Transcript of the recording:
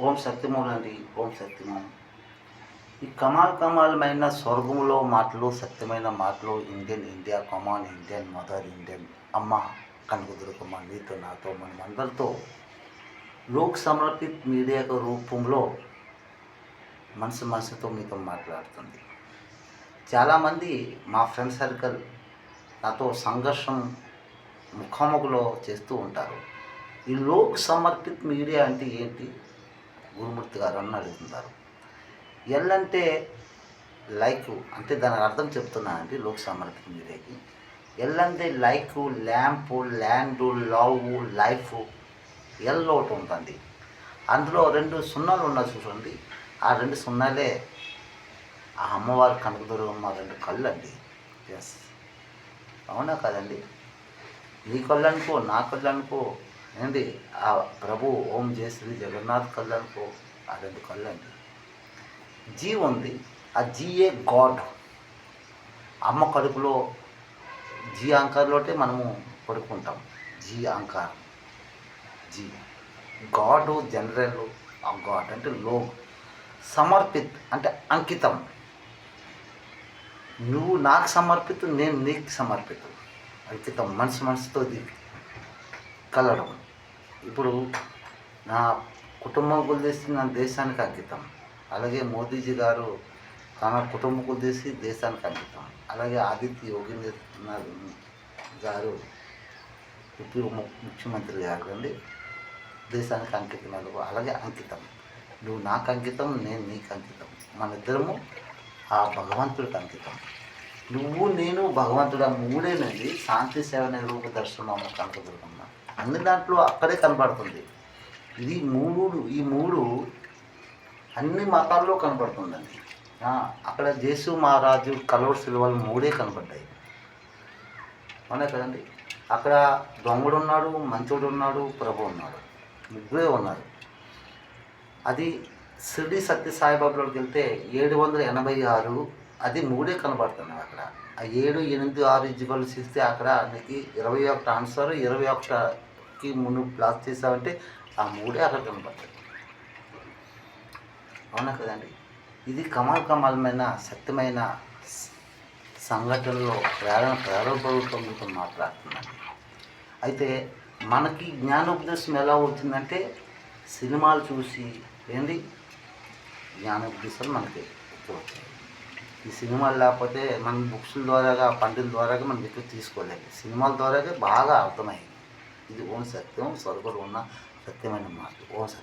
ఓం సత్యములండి. ఓం సత్యము. ఈ కమాల్ కమాలమైన స్వర్గములో మాటలు, సత్యమైన మాటలు, ఇండియా కమాన్ ఇండియన్ మదర్, ఇండియన్ అమ్మ, కనకదుర్గమ్మ నీతో నాతో మనమందరితో లోక్ సమర్పిత్ మీడియా రూపంలో మనసుతో మీతో మాట్లాడుతుంది. చాలామంది మా ఫ్రెండ్ సర్కిల్ నాతో సంఘర్షం ముఖాముఖిలో చేస్తూ ఉంటారు. ఈ లోక్ సమర్పిత్ మీడియా అంటే ఏంటి గురుమూర్తి గారు అని అడుగుతున్నారు. ఎల్ అంటే లైక్, అంటే దానికి అర్థం చెప్తున్నానండి. లోక్ సమర్పిత్ మీడియాకి ఎల్ అంటే like, lamp, land, love, life. L ఒకటి ఉంటుంది. అందులో 2 సున్నాలు ఉన్నాయి చూడండి. ఆ 2 సున్నాలే ఆ అమ్మవారి కనకదుర్గమ్మ 2 కళ్ళు అండి. ఎస్, అవునా కదండి? నీ కళ్ళు అనుకో, నా కళ్ళు అనుకో, ఏంటి ఆ ప్రభు ఓం జయ శ్రీ జగన్నాథ్ కళ్ళు అనుకో, ఆ 2 కళ్ళు అండి. జీ ఉంది, ఆ జీఏ గాడ్. అమ్మ కడుపులో జీ ఆంకార్లోటే మనము పడుకుంటాం. జీ ఆంకార్, జీ గాడ్ జనరల్. ఆ గాడ్ అంటే లోక్. సమర్పిత్ అంటే అంకితం. నువ్వు నాకు సమర్పితు, నేను నీకు సమర్పితు. అంకితం మనసుతో కలడం. ఇప్పుడు నా కుటుంబం కొలిదేసి నా దేశానికి అంకితం. అలాగే మోదీజీ గారు తన కుటుంబం కొలిదేసి దేశానికి అంకితం. అలాగే ఆదిత్య యోగి గారు ఇప్పుడు ముఖ్యమంత్రి గారు అండి, దేశానికి అంకితం. అలాగే అంకితం. నువ్వు నాకు అంకితం, నేను నీకు అంకితం. మన ఇద్దరము ఆ భగవంతుడికి అంకితం. నువ్వు నేను భగవంతుడు ఆ మూడేనండి. శాంతి సేవ రూప దర్శనం కనకదుర్గమ్మ అన్ని దాంట్లో అక్కడే కనపడుతుంది. ఇది ఈ మూడు అన్ని మతాల్లో కనపడుతుందండి. అక్కడ జేసు మహారాజు కలవర్ సిలువలు 3 కనపడ్డాయి. అవునా కదండి? అక్కడ దొంగడు ఉన్నాడు, మంచోడు ఉన్నాడు, ప్రభు ఉన్నాడు, 3 ఉన్నారు. అది షిరిడి సత్య సాయిబాబాలోకి వెళ్తే 786, అది 3 కనబడుతున్నాయి అక్కడ. ఆ 7, 8, 6 ఇజ్జిబల్ చేస్తే అక్కడ నీకు 21 ఆన్సర్, 21కి ముందు ప్లాస్ చేసావంటే ఆ 3 అక్కడ కనబడతాయి. అవునా కదండి? ఇది కమాలమైన సత్యమైన సంఘటనలో ప్రారంభంతో మీతో మాట్లాడుతున్నాను. అయితే మనకి జ్ఞానోపదేశం ఎలా అవుతుందంటే సినిమాలు చూసి ఏంటి జ్ఞానోపదేశాలు మనకి ఎక్కువ వచ్చాయి. ఈ సినిమాలు లేకపోతే మన బుక్స్ ద్వారాగా, పండితుల ద్వారాగా మనం ఎక్కువ తీసుకోలేదు. సినిమాల ద్వారాగా బాగా అర్థమైంది. ఇది ఓం సత్యం, స్వర్గంలో ఉన్న సత్యమైన మాట. ఓం సత్యం.